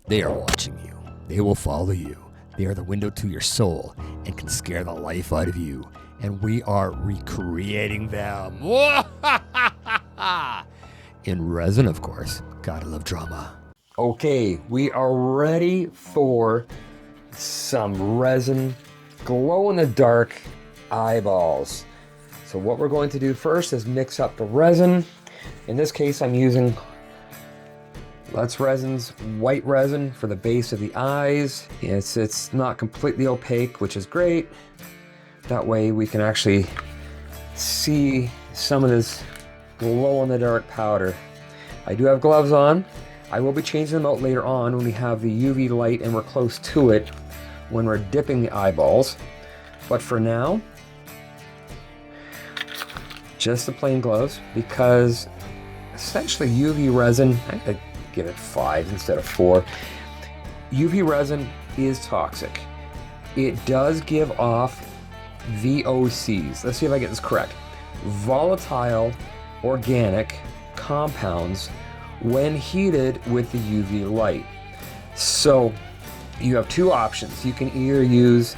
They are watching you. They will follow you. They are the window to your soul and can scare the life out of you. And we are recreating them. In resin, of course. Gotta love drama. Okay, we are ready for some resin glow-in-the-dark eyeballs. So what we're going to do first is mix up the resin. In this case, I'm using Let's Resin's white resin for the base of the eyes. It's not completely opaque, which is great. That way we can actually see some of this glow-in-the-dark powder. I do have gloves on. I will be changing them out later on when we have the UV light and we're close to it when we're dipping the eyeballs. But for now, just the plain gloves, because essentially UV resin, I give it 5 instead of 4. UV resin is toxic. It does give off VOCs. Let's see if I get this correct. Volatile organic compounds when heated with the UV light. So you have two options. You can either use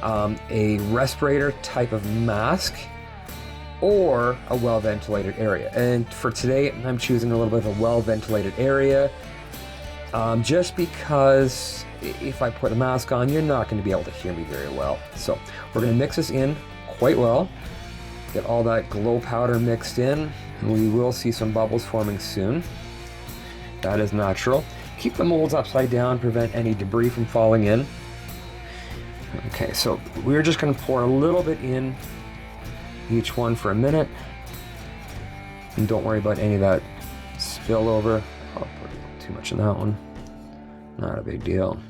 a respirator type of mask or a well-ventilated area. And for today, I'm choosing a little bit of a well-ventilated area, just because if I put a mask on, you're not going to be able to hear me very well. So we're going to mix this in quite well, get all that glow powder mixed in, and we will see some bubbles forming soon. That is natural. Keep the molds upside down, prevent any debris from falling in. Okay, so we're just going to pour a little bit in each one for a minute. And don't worry about any of that spillover. I'll put a little too much in that one. Not a big deal.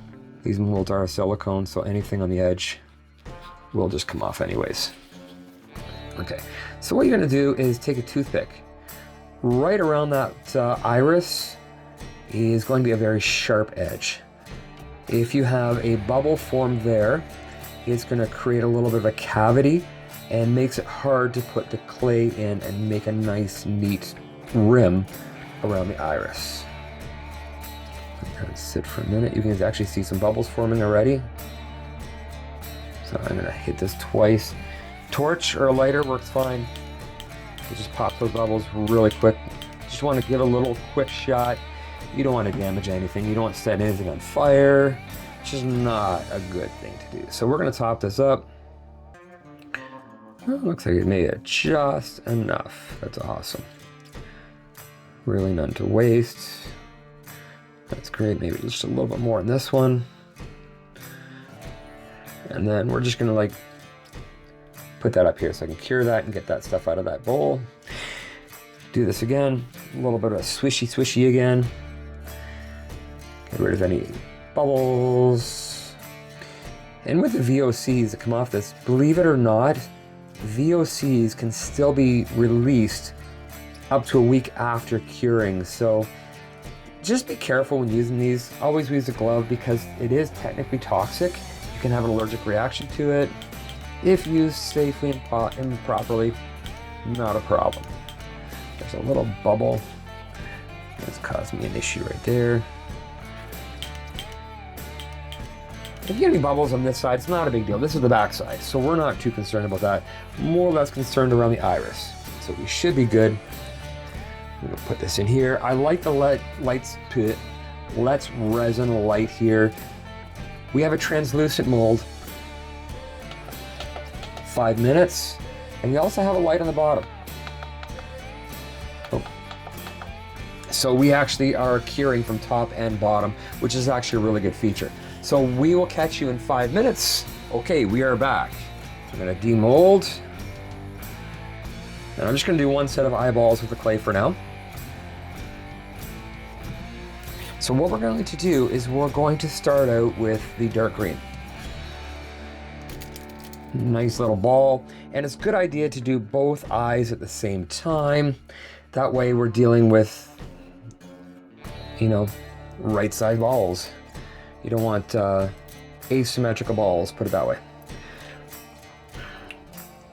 These molds are silicone, so anything on the edge will just come off anyways. Okay, so what you're going to do is take a toothpick. Right around that iris is going to be a very sharp edge. If you have a bubble formed there, it's going to create a little bit of a cavity and makes it hard to put the clay in and make a nice, neat rim around the iris. Let it sit for a minute. You can actually see some bubbles forming already. So I'm going to hit this twice. Torch or a lighter works fine. You just pop those bubbles really quick. Just want to give a little quick shot. You don't want to damage anything. You don't want to set anything on fire. It's just not a good thing to do. So we're going to top this up. Oh, looks like it made it just enough. That's awesome. Really none to waste. That's great. Maybe just a little bit more in this one. And then we're just going to put that up here so I can cure that and get that stuff out of that bowl. Do this again. A little bit of a swishy again. Get rid of any bubbles. And with the VOCs that come off this, believe it or not, VOCs can still be released up to a week after curing. So just be careful when using these. Always use a glove because it is technically toxic. You can have an allergic reaction to it. If used safely and properly, not a problem. There's a little bubble. That's caused me an issue right there. If you get any bubbles on this side, it's not a big deal. This is the back side, so we're not too concerned about that. More or less concerned around the iris. So we should be good. I'm gonna put this in here. I like the Let's Resin light here. We have a translucent mold. 5 minutes. And we also have a light on the bottom. Oh. So we actually are curing from top and bottom, which is actually a really good feature. So we will catch you in 5 minutes. Okay, we are back. I'm gonna demold. And I'm just gonna do one set of eyeballs with the clay for now. So what we're going to do is we're going to start out with the dark green. Nice little ball. And it's a good idea to do both eyes at the same time. That way we're dealing with, right side balls. You don't want asymmetrical balls, put it that way.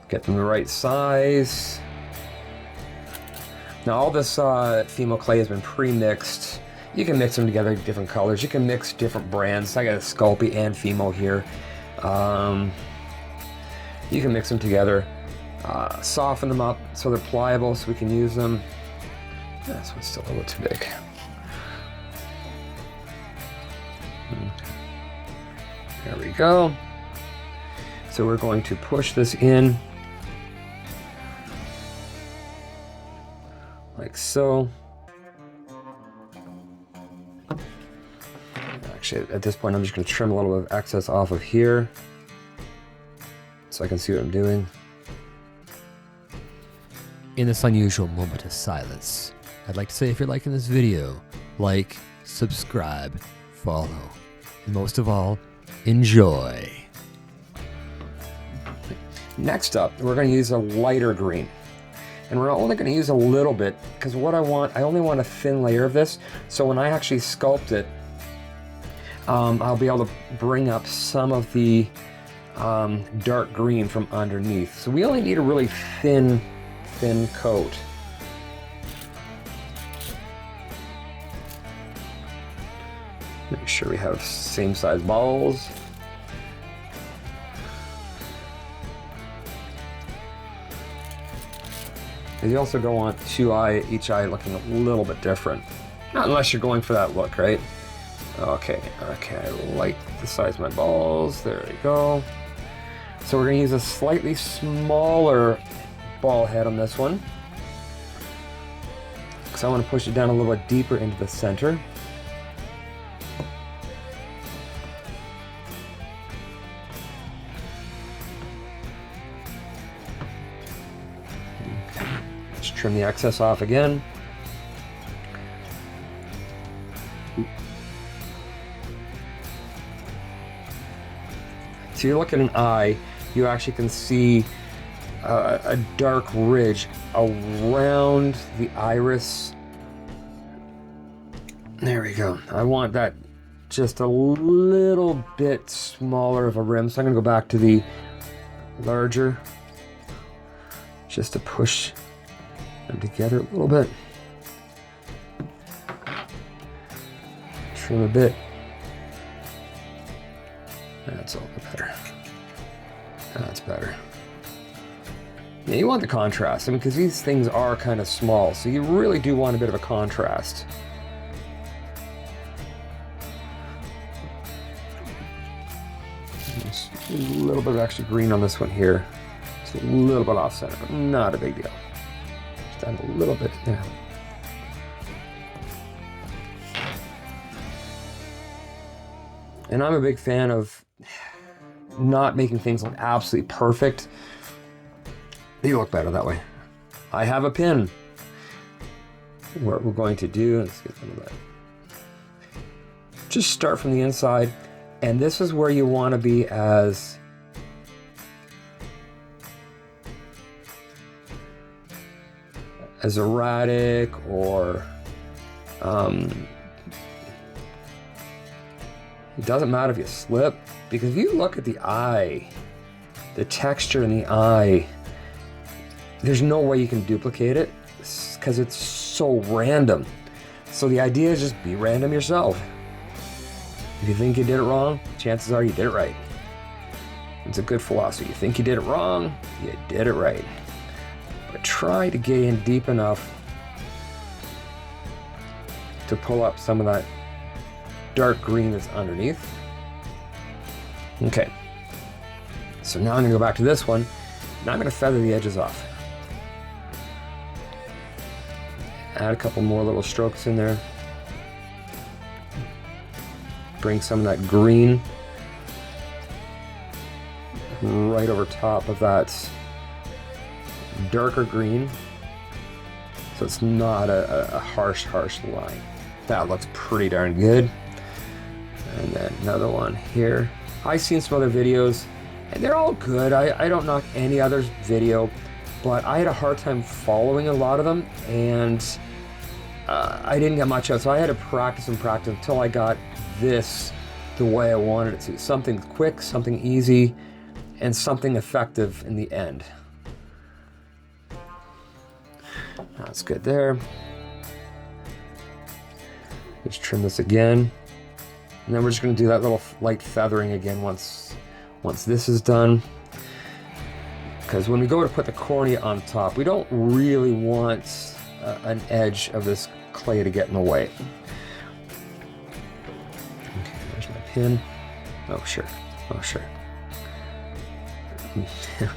Get them the right size. Now all this Fimo clay has been pre-mixed You can mix them together, different colors. You can mix different brands. I got a Sculpey and Fimo here. You can mix them together, soften them up so they're pliable so we can use them. This one's still a little too big. There we go. So we're going to push this in like so. Actually, at this point, I'm just going to trim a little bit of excess off of here so I can see what I'm doing. In this unusual moment of silence, I'd like to say if you're liking this video, like, subscribe, follow, and most of all, enjoy. Next up, we're going to use a lighter green. And we're only going to use a little bit because what I only want a thin layer of this. So when I actually sculpt it, I'll be able to bring up some of the dark green from underneath. So we only need a really thin coat. Make sure we have same size balls. And you also don't want each eye looking a little bit different. Not unless you're going for that look, right? Okay, I like the size of my balls. There we go. So we're gonna use a slightly smaller ball head on this one, because I want to push it down a little bit deeper into the center. Just trim the excess off again. So you look at an eye, you actually can see a dark ridge around the iris. There we go. I want that just a little bit smaller of a rim, so I'm going to go back to the larger just to push them together a little bit. Trim a bit. That's a little bit better. That's better. Yeah, you want the contrast, I mean, because these things are kind of small, so you really do want a bit of a contrast. Just a little bit of extra green on this one here. Just a little bit off center, but not a big deal. Just add a little bit there. And I'm a big fan of not making things look absolutely perfect. They look better that way. I have a pin. What we're going to do, let's get some of that. Just start from the inside, and this is where you want to be as erratic or it doesn't matter if you slip, because if you look at the eye, the texture in the eye, there's no way you can duplicate it because it's so random. So the idea is just be random yourself. If you think you did it wrong, chances are you did it right. It's a good philosophy. You think you did it wrong, you did it right. But try to get in deep enough to pull up some of that dark green that's underneath. Okay, so now I'm going to go back to this one. Now I'm going to feather the edges off. Add a couple more little strokes in there. Bring some of that green right over top of that darker green, so it's not a harsh line. That looks pretty darn good. And then another one here. I've seen some other videos, and they're all good. I don't knock any other video, but I had a hard time following a lot of them, and I didn't get much out, so I had to practice and practice until I got this the way I wanted it to. Something quick, something easy, and something effective in the end. That's good there. Just trim this again. And then we're just going to do that little light feathering again once this is done. Because when we go to put the cornea on top, we don't really want an edge of this clay to get in the way. Okay, there's my pin. Oh, sure. Oh, sure.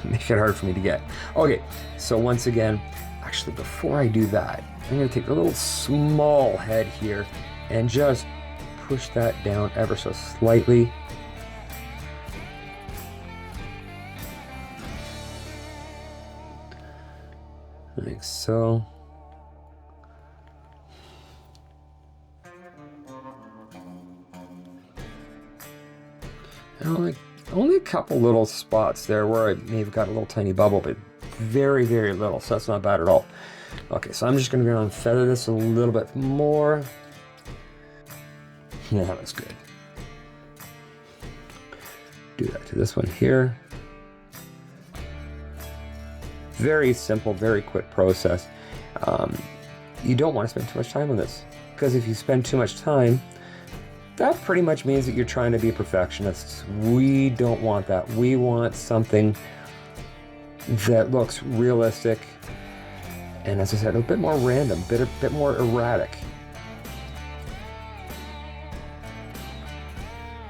Make it hard for me to get. Okay, so once again, actually before I do that, I'm going to take a little small head here and just push that down ever so slightly. Like so. And only a couple little spots there where I may have got a little tiny bubble, but very, very little, so that's not bad at all. Okay, so I'm just going to go and feather this a little bit more. Yeah, that looks good. Do that to this one here. Very simple, very quick process. You don't want to spend too much time on this, because if you spend too much time, that pretty much means that you're trying to be a perfectionist. We don't want that. We want something that looks realistic, and as I said, a bit more random, a bit more erratic.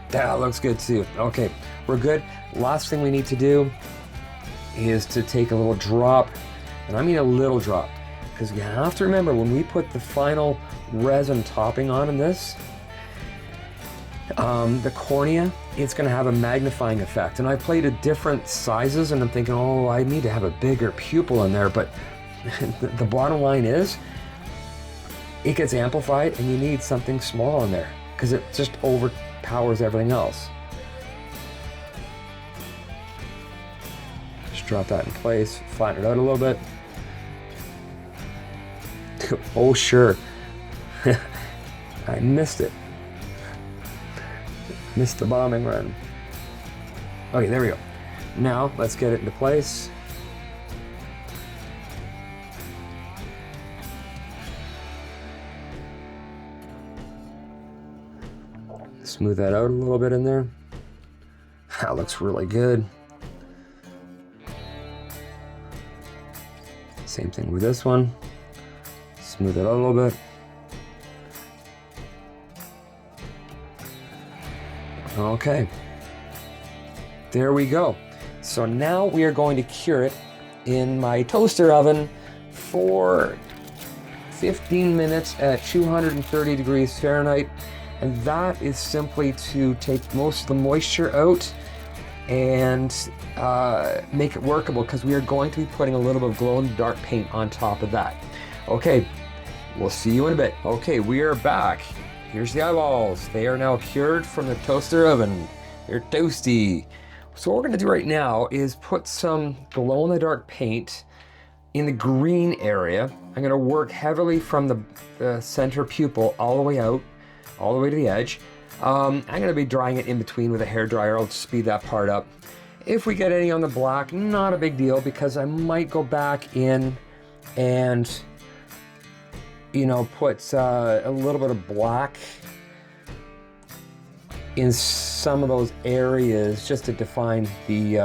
That looks good too. Okay, we're good. Last thing we need to do is to take a little drop, and I mean a little drop, because you have to remember when we put the final resin topping on in this, the cornea, it's going to have a magnifying effect. And I played at different sizes, and I'm thinking, oh, I need to have a bigger pupil in there, but the bottom line is it gets amplified, and you need something small in there because it just overpowers everything else. Just drop that in place, flatten it out a little bit. Oh, sure. I missed it. Missed the bombing run. Okay, there we go. Now, let's get it into place. Smooth that out a little bit in there. That looks really good. Same thing with this one. Smooth it out a little bit. Okay, there we go. So now we are going to cure it in my toaster oven for 15 minutes at 230 degrees Fahrenheit. And that is simply to take most of the moisture out and make it workable, because we are going to be putting a little bit of glow-in-the-dark paint on top of that. Okay, we'll see you in a bit. Okay, we are back. Here's the eyeballs. They are now cured from the toaster oven. They're toasty. So what we're gonna do right now is put some glow-in-the-dark paint in the green area. I'm gonna work heavily from the center pupil all the way out, all the way to the edge. I'm gonna be drying it in between with a hairdryer. I'll speed that part up. If we get any on the black, not a big deal, because I might go back in and put a little bit of black in some of those areas just to define the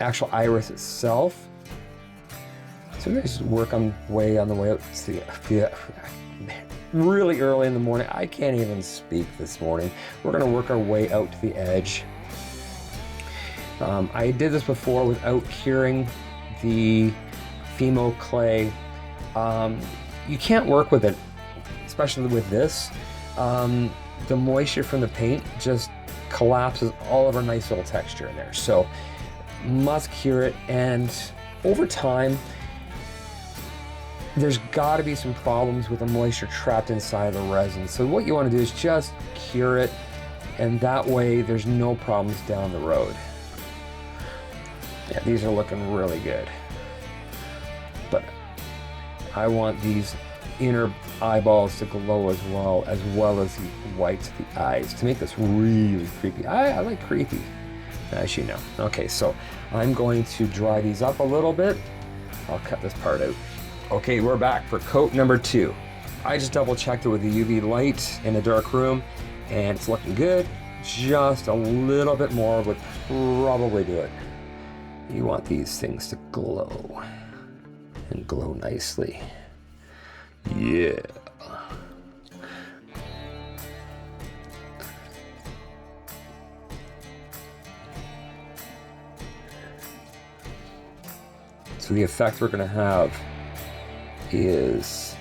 actual iris itself. So we just work on the way out. See, really early in the morning. I can't even speak this morning. We're gonna work our way out to the edge. I did this before without curing the Fimo clay. You can't work with it, especially with this. The moisture from the paint just collapses all of our nice little texture in there. So must cure it, and over time there's got to be some problems with the moisture trapped inside the resin. So what you want to do is just cure it, and that way there's no problems down the road. Yeah, these are looking really good. But I want these inner eyeballs to glow as well as the whites of the eyes to make this really creepy. I like creepy, as you know. Okay, so I'm going to dry these up a little bit. I'll cut this part out. Okay, we're back for coat number 2. I just double checked it with the UV light in a dark room and it's looking good. Just a little bit more would probably do it. You want these things to glow and glow nicely. Yeah. So the effect we're going to have is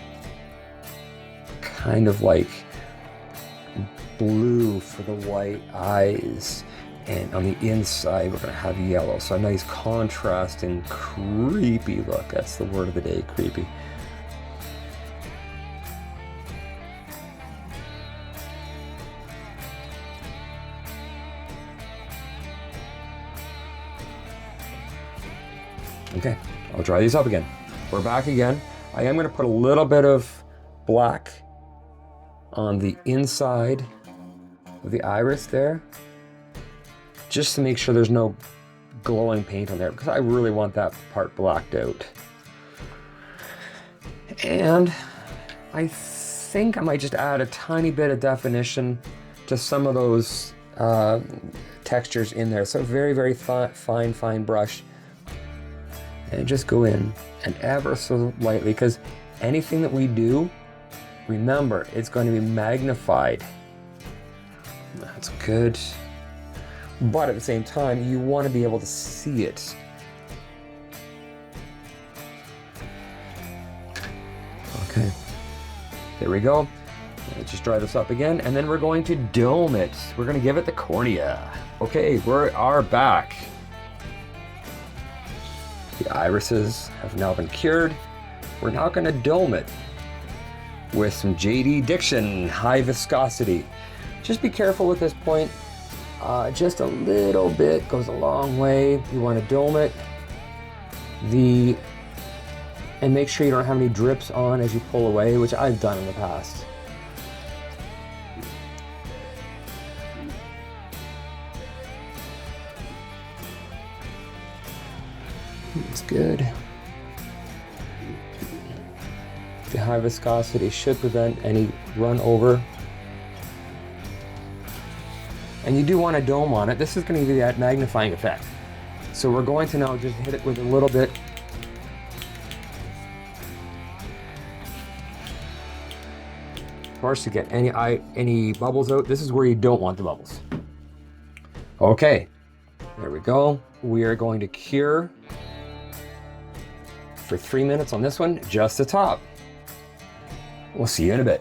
kind of like blue for the white eyes, and on the inside we're going to have yellow. So a nice contrasting, creepy look. That's the word of the day, creepy. Okay, I'll dry these up again. We're back again. I am going to put a little bit of black on the inside of the iris there, just to make sure there's no glowing paint on there, because I really want that part blacked out. And I think I might just add a tiny bit of definition to some of those textures in there. So very fine brush. And just go in and ever so lightly, because anything that we do, remember, it's going to be magnified. That's good. But at the same time, you want to be able to see it. Okay. There we go. Let's just dry this up again, and then we're going to dome it. We're going to give it the cornea. Okay, we are back. The irises have now been cured. We're now going to dome it with some JD Diction high viscosity. Just be careful with this point. Just a little bit goes a long way. You want to dome it. And make sure you don't have any drips on as you pull away, which I've done in the past. It's good. The high viscosity should prevent any run over. And you do want a dome on it. This is going to give you that magnifying effect. So we're going to now just hit it with a little bit. Of course, to get any bubbles out. This is where you don't want the bubbles. Okay, there we go. We are going to cure for 3 minutes on this one, just the top. We'll see you in a bit.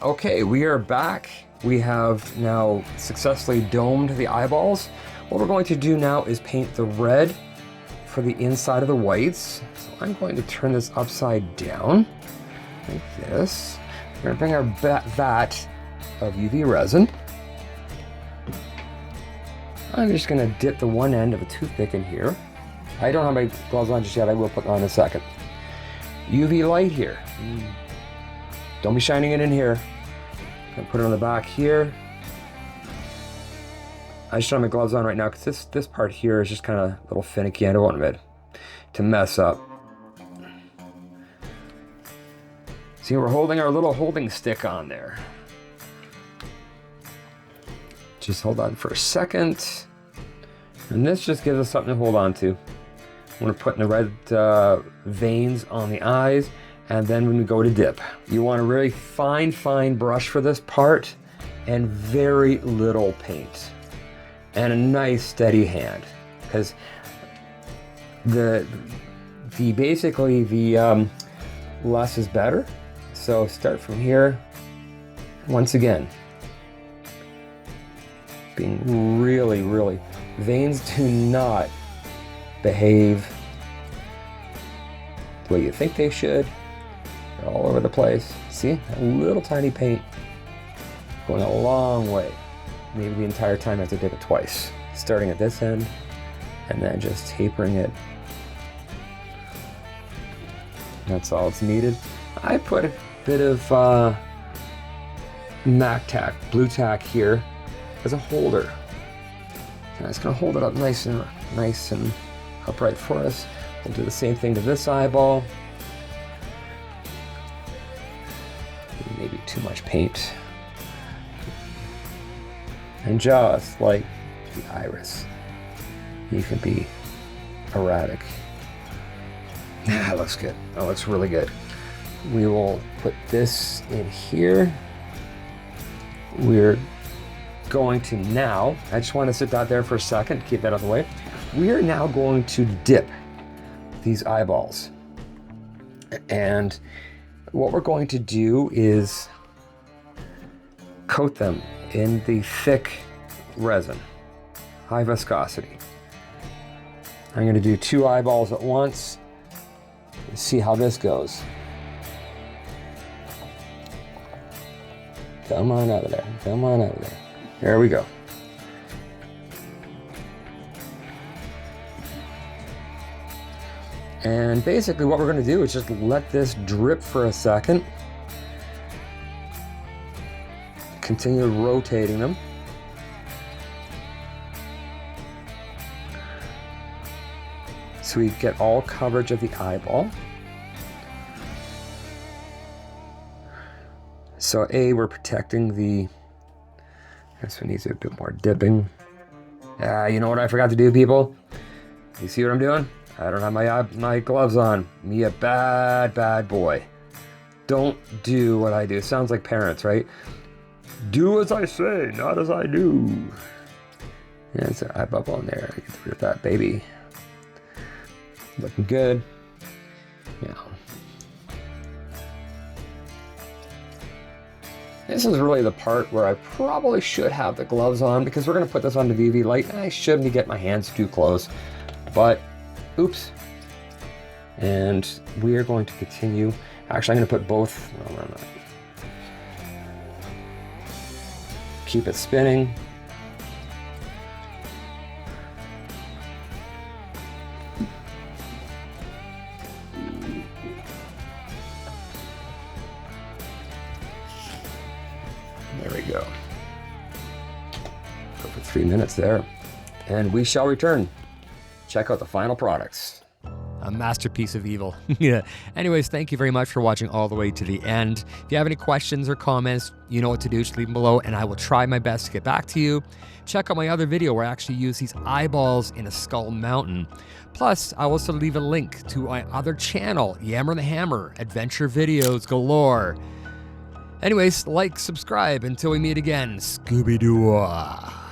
Okay, we are back. We have now successfully domed the eyeballs. What we're going to do now is paint the red for the inside of the whites. So I'm going to turn this upside down, like this. We're going to bring our vat of UV resin. I'm just going to dip the one end of a toothpick in here. I don't have my gloves on just yet. I will put on in a second. UV light here. Don't be shining it in here. I'm gonna put it on the back here. I just don't have my gloves on right now because this part here is just kind of a little finicky. I don't want it to mess up. See, we're holding our little holding stick on there. Just hold on for a second. And this just gives us something to hold on to. I'm going to put in the red veins on the eyes, and then when we go to dip, you want a really fine brush for this part, and very little paint, and a nice steady hand, because basically the less is better. So start from here. Once again, being really, veins do not behave the way you think they should. They're all over the place. See, a little tiny paint going a long way. Maybe the entire time I have to dip it twice. Starting at this end and then just tapering it. That's all it's needed. I put a bit of MAC tack, blue tack here as a holder. And it's going to hold it up nice and upright for us. We'll do the same thing to this eyeball. maybe too much paint. And just like the iris, you can be erratic. That looks good. That looks really good. We will put this in here. We're going to now, I just want to sit that there for a second, keep that out of the way. We are now going to dip these eyeballs. And what we're going to do is coat them in the thick resin, high viscosity. I'm going to do 2 eyeballs at once. Let's see how this goes. Come on out of there. Come on out of there. There we go. And basically what we're going to do is just let this drip for a second. Continue rotating them. So we get all coverage of the eyeball. So we're protecting the, this one needs a bit more dipping. You know what I forgot to do, people? You see what I'm doing? I don't have my gloves on. Me a bad boy. Don't do what I do. Sounds like parents, right? Do as I say, not as I do. Yeah, it's an eye bubble in there. I get rid of that, baby. Looking good. Yeah. This is really the part where I probably should have the gloves on because we're going to put this on the UV light and I shouldn't get my hands too close. But, oops. And we are going to continue. Actually, I'm going to put both. No. Keep it spinning. There we go. Go for 3 minutes there. And we shall return. Check out the final products. A masterpiece of evil. Yeah. Anyways, thank you very much for watching all the way to the end. If you have any questions or comments, you know what to do. Just leave them below and I will try my best to get back to you. Check out my other video where I actually use these eyeballs in a skull mountain. Plus, I will also leave a link to my other channel, Yammer the Hammer, adventure videos galore. Anyways, like, subscribe. Until we meet again, Scooby-Doo.